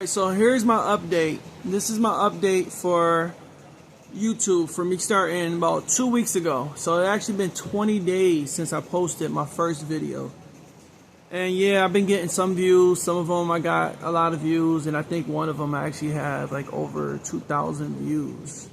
So here's my update. This is my update for YouTube for me starting about 2 weeks ago. So it's actually been 20 days since I posted my first video. And yeah, I've been getting some views. Some of them I got a lot of views, and I think one of them I actually have like over 2,000 views.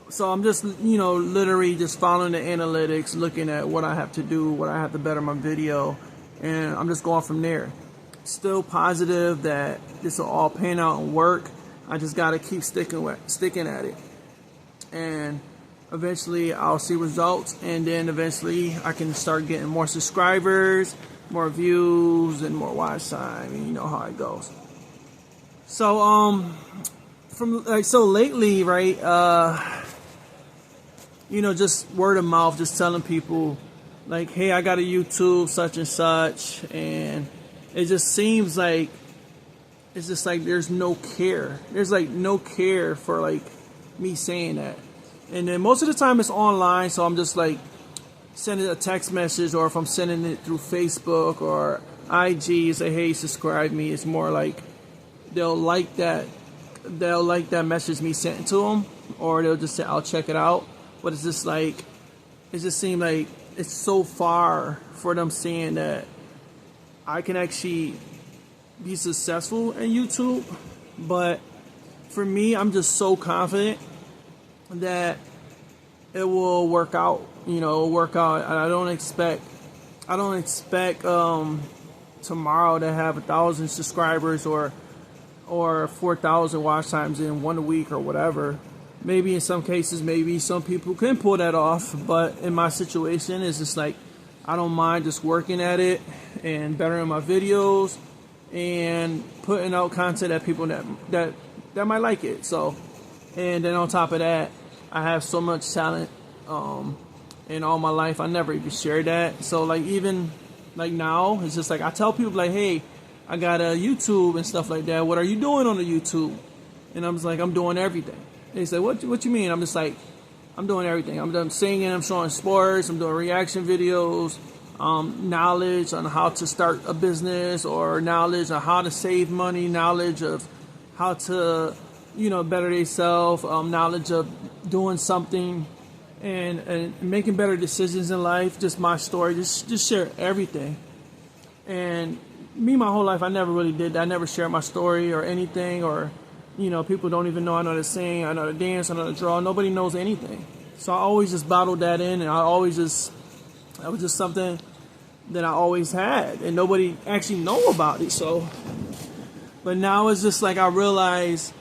So I'm just, literally just following the analytics, looking at what I have to do, what I have to better my video, and I'm just going from there. Still positive that this will all pan out and work. I just gotta keep sticking at it, and eventually I'll see results, and then eventually I can start getting more subscribers, more views, and more watch time. And you know how it goes. So so lately, right? Just word of mouth, just telling people like, hey, I got a YouTube such and such, and it just seems like it's just like there's no care. There's like no care for like me saying that. And then most of the time it's online, so I'm just like sending a text message, or if I'm sending it through Facebook or IG, say, hey, subscribe me. It's more like they'll like that message me sent to them, or they'll just say, I'll check it out. But it's just like, it just seems like it's so far for them seeing that I can actually be successful in YouTube. But for me, I'm just so confident that it will work out. Work out. I don't expect tomorrow to have 1,000 subscribers or 4,000 watch times in 1 week or whatever. Maybe in some cases, maybe some people can pull that off, but in my situation, it's just like I don't mind just working at it and bettering my videos and putting out content that people that might like it. So, and then on top of that, I have so much talent in all my life. I never even shared that. So like even like now, it's just like I tell people like, hey, I got a YouTube and stuff like that. What are you doing on the YouTube? And I'm just like, I'm doing everything. They say, what you mean? I'm just like, I'm doing everything. I'm singing, I'm showing sports, I'm doing reaction videos, knowledge on how to start a business, or knowledge on how to save money, knowledge of how to, better themselves, knowledge of doing something and making better decisions in life. Just my story, just share everything. And me, my whole life, I never really did that. I never shared my story or anything, or people don't even know I know how to sing, I know how to dance, I know how to draw. Nobody knows anything. So I always just bottled that in, and that was just something that I always had, and nobody actually know about it. So, but now it's just like I realize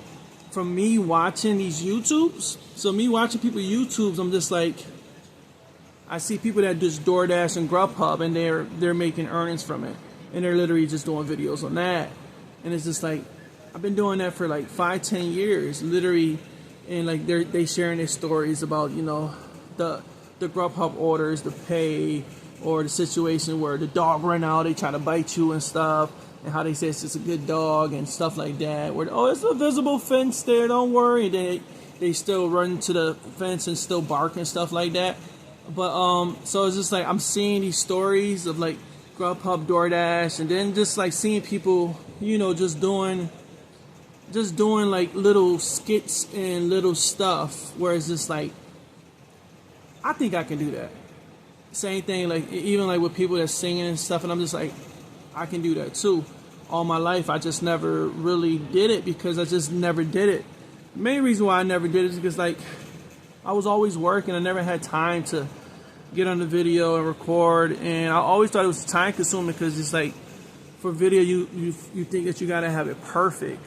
from me watching these YouTubes, so me watching people YouTubes, I'm just like, I see people that just DoorDash and Grubhub, and they're making earnings from it, and they're literally just doing videos on that, and it's just like, I've been doing that for like 5-10 years, literally, and like they sharing their stories about the Grubhub orders, the pay, or the situation where the dog ran out, they try to bite you and stuff, and how they say it's just a good dog and stuff like that. Where it's a visible fence there, don't worry. They still run to the fence and still bark and stuff like that. But so it's just like I'm seeing these stories of like Grubhub, DoorDash, and then just like seeing people, just doing like little skits and little stuff where it's just like, I think I can do that. Same thing, like even like with people that's singing and stuff, and I'm just like, I can do that too. All my life, I just never really did it because I just never did it. The main reason why I never did it is because like I was always working. I never had time to get on the video and record, and I always thought it was time consuming because it's like for video you think that you gotta have it perfect.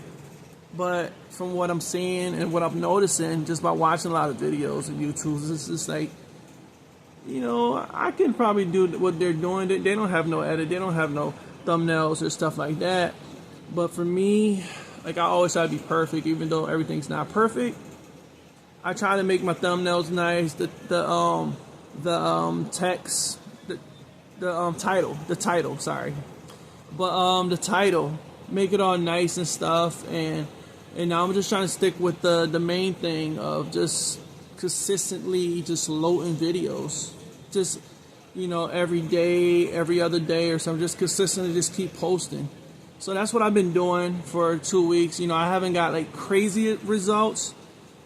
But from what I'm seeing and what I'm noticing just by watching a lot of videos and YouTube, it's just like, I can probably do what they're doing. They don't have no edit. They don't have no thumbnails or stuff like that. But for me, like I always try to be perfect, even though everything's not perfect. I try to make my thumbnails nice. The text, the title, sorry. But the title, make it all nice and stuff, and now I'm just trying to stick with the main thing of just consistently just loading videos. Just, every day, every other day or something. Just consistently just keep posting. So that's what I've been doing for 2 weeks. You know, I haven't got like crazy results,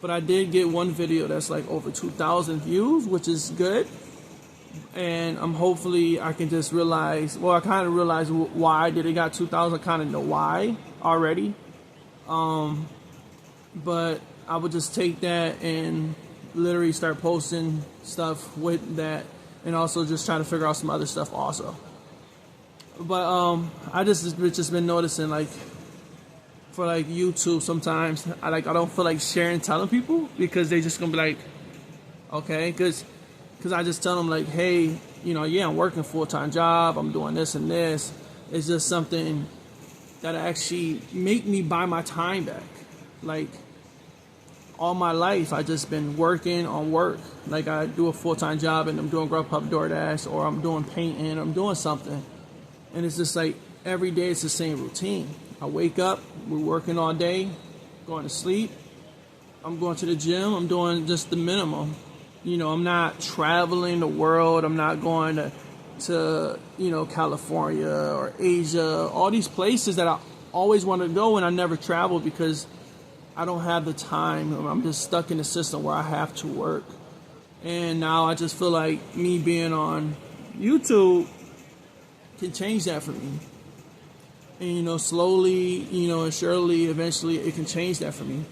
but I did get one video that's like over 2,000 views, which is good. And hopefully I can just realize, well, I kind of realized why did it got 2,000. I kind of know why already. But I would just take that and literally start posting stuff with that, and also just trying to figure out some other stuff also. But I just been noticing, like, for like YouTube, sometimes I don't feel like sharing, telling people, because they just gonna be like, okay, because I just tell them like, hey, you know, yeah, I'm working a full-time job, I'm doing this and this. It's just something that actually make me buy my time back. Like, all my life I just been working on work. Like, I do a full-time job and I'm doing Grubhub, DoorDash, or I'm doing painting, I'm doing something. And it's just like every day it's the same routine. I wake up, we're working all day, going to sleep, I'm going to the gym, I'm doing just the minimum. You know, I'm not traveling the world, I'm not going to you know, California or Asia, all these places that I always wanted to go and I never traveled because I don't have the time. I'm just stuck in the system where I have to work. And now I just feel like me being on YouTube can change that for me. And, you know, slowly, you know, and surely, eventually, it can change that for me.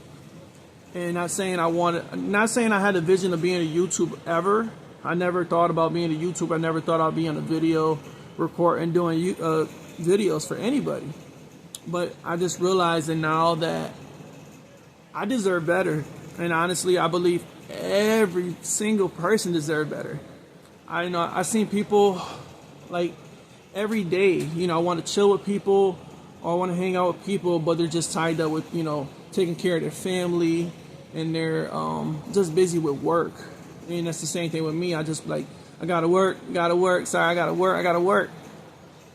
And not saying I had a vision of being a YouTuber ever. I never thought about being a YouTuber. I never thought I'd be on a video record and doing videos for anybody. But I just realized that now that I deserve better. And honestly, I believe every single person deserves better. I seen people like every day, you know, I want to chill with people or I want to hang out with people, but they're just tied up with, you know, taking care of their family, and they're just busy with work. And that's the same thing with me. I just like, I gotta work, sorry, I gotta work.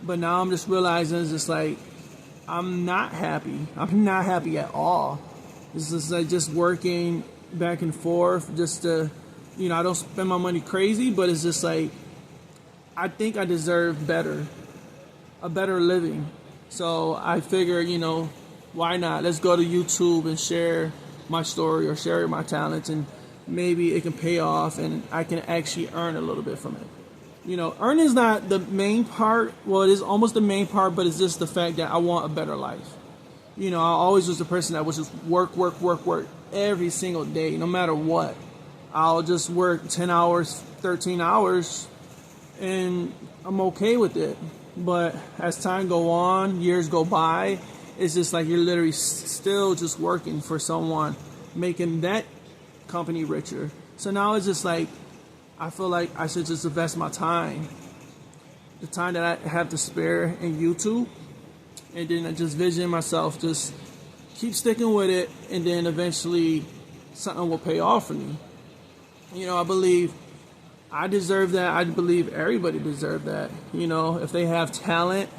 But now I'm just realizing it's just like, I'm not happy. I'm not happy at all. It's just like just working back and forth just to, you know, I don't spend my money crazy, but it's just like, I think I deserve better, a better living. So I figure, you know, why not? Let's go to YouTube and share my story or share my talents, and maybe it can pay off and I can actually earn a little bit from it. You know, earning is not the main part. Well, it is almost the main part, but it's just the fact that I want a better life. You know, I always was the person that was just work every single day, no matter what. I'll just work 10 hours, 13 hours, and I'm okay with it. But as time go on, years go by, it's just like you're literally still just working for someone, making that company richer. So now it's just like, I feel like I should just invest my time, the time that I have to spare in YouTube, and then I just vision myself, just keep sticking with it, and then eventually something will pay off for me. You know, I believe I deserve that. I believe everybody deserves that. You know, if they have talent,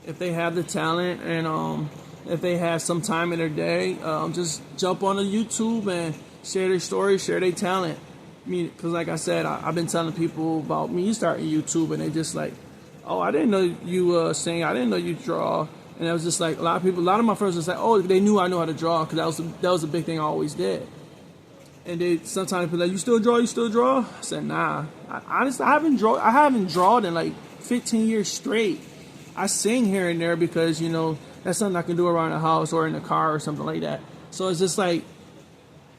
if they have the talent, and if they have some time in their day, just jump on the YouTube and share their story, share their talent. I mean, because like I said, I've been telling people about me starting YouTube, and they just like, oh, I didn't know you sing, I didn't know you draw. And it was just like, a lot of my friends was like, oh, they knew I knew how to draw, because that was a big thing I always did. And they sometimes be like, you still draw? I said, nah. Honestly, I haven't drawn in like 15 years straight. I sing here and there because, you know, that's something I can do around the house or in the car or something like that. So it's just like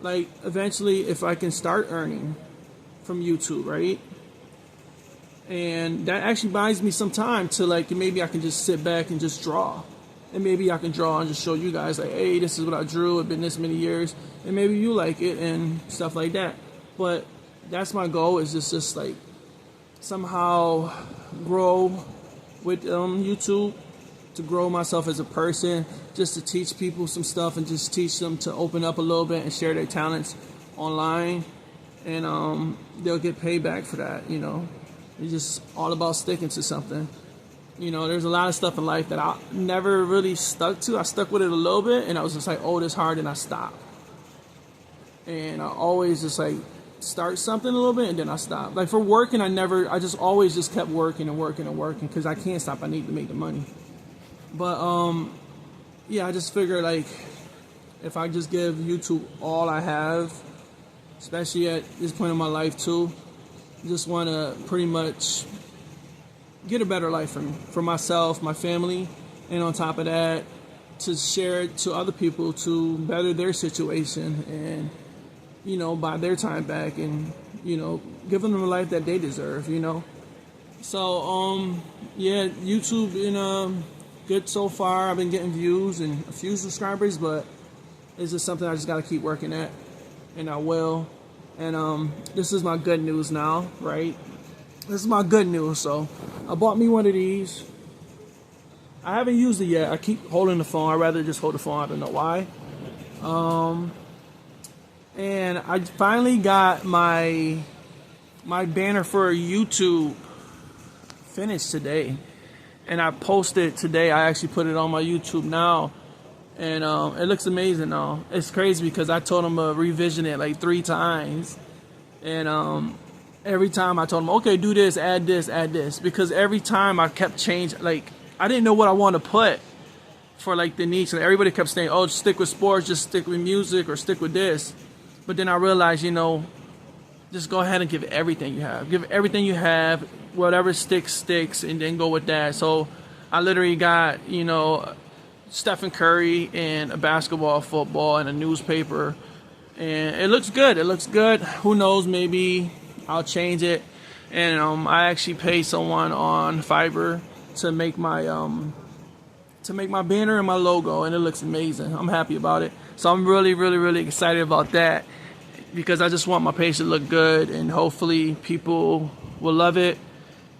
eventually if I can start earning from YouTube, right? And that actually buys me some time to like, maybe I can just sit back and just draw. And maybe I can draw and just show you guys like, hey, this is what I drew. It's been this many years. And maybe you like it and stuff like that. But that's my goal, is just like somehow grow with YouTube, to grow myself as a person, just to teach people some stuff and just teach them to open up a little bit and share their talents online. And they'll get paid back for that, you know. It's just all about sticking to something. You know, there's a lot of stuff in life that I never really stuck to. I stuck with it a little bit, and I was just like, oh, this hard, and I stopped. And I always just like start something a little bit, and then I stop. Like for working, I just always just kept working and working and working, because I can't stop. I need to make the money. But yeah, I just figured like if I just give YouTube all I have, especially at this point in my life too, just want to pretty much get a better life for myself, my family, and on top of that, to share it to other people to better their situation and, you know, buy their time back and, you know, give them the life that they deserve, you know. So, yeah, YouTube been good so far. I've been getting views and a few subscribers, but it's just something I just got to keep working at, and I will. And this is my good news now, right? This is my good news. So I bought me one of these. I haven't used it yet. I keep holding the phone. I'd rather just hold the phone. I don't know why. And I finally got my banner for YouTube finished today. And I posted today. I actually put it on my YouTube now. And it looks amazing now. It's crazy because I told them to revision it like 3 times. And every time I told them, okay, do this, add this, add this. Because every time I kept changing, like, I didn't know what I want to put for like the niche. Like, everybody kept saying, oh, just stick with sports, just stick with music, or stick with this. But then I realized, you know, just go ahead and give everything you have. Give everything you have, whatever sticks, and then go with that. So I literally got, you know, Stephen Curry and a basketball, football, and a newspaper. And it looks good. It looks good. Who knows, maybe I'll change it. And I actually paid someone on Fiverr to make my banner and my logo, and it looks amazing. I'm happy about it. So I'm really, really, really excited about that, because I just want my page to look good, and hopefully people will love it,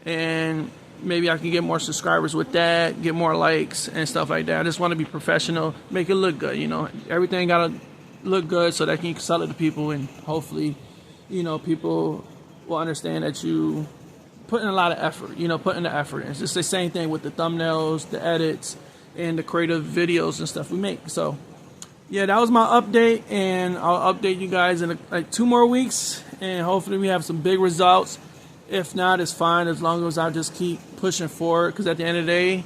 and maybe I can get more subscribers with that, get more likes and stuff like that. I just want to be professional, make it look good, you know. Everything gotta look good so that you can sell it to people, and hopefully, you know, people will understand that you put in a lot of effort, you know, putting the effort in. It's just the same thing with the thumbnails, the edits, and the creative videos and stuff we make. So yeah, that was my update, and I'll update you guys in like 2 more weeks, and hopefully we have some big results. If not, it's fine, as long as I just keep pushing forward, because at the end of the day,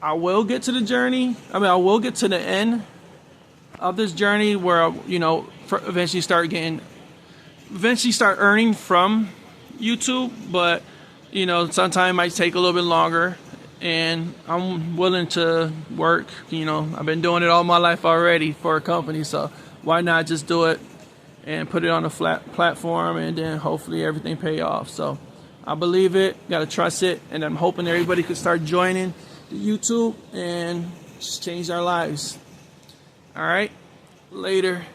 I will get to the journey. I mean, I will get to the end of this journey where, you know, eventually start earning from YouTube. But, you know, sometimes it might take a little bit longer, and I'm willing to work. You know, I've been doing it all my life already for a company, so why not just do it and put it on a flat platform, and then hopefully everything pay off. So I believe it, gotta trust it, and I'm hoping everybody could start joining YouTube and just change our lives. All right, later.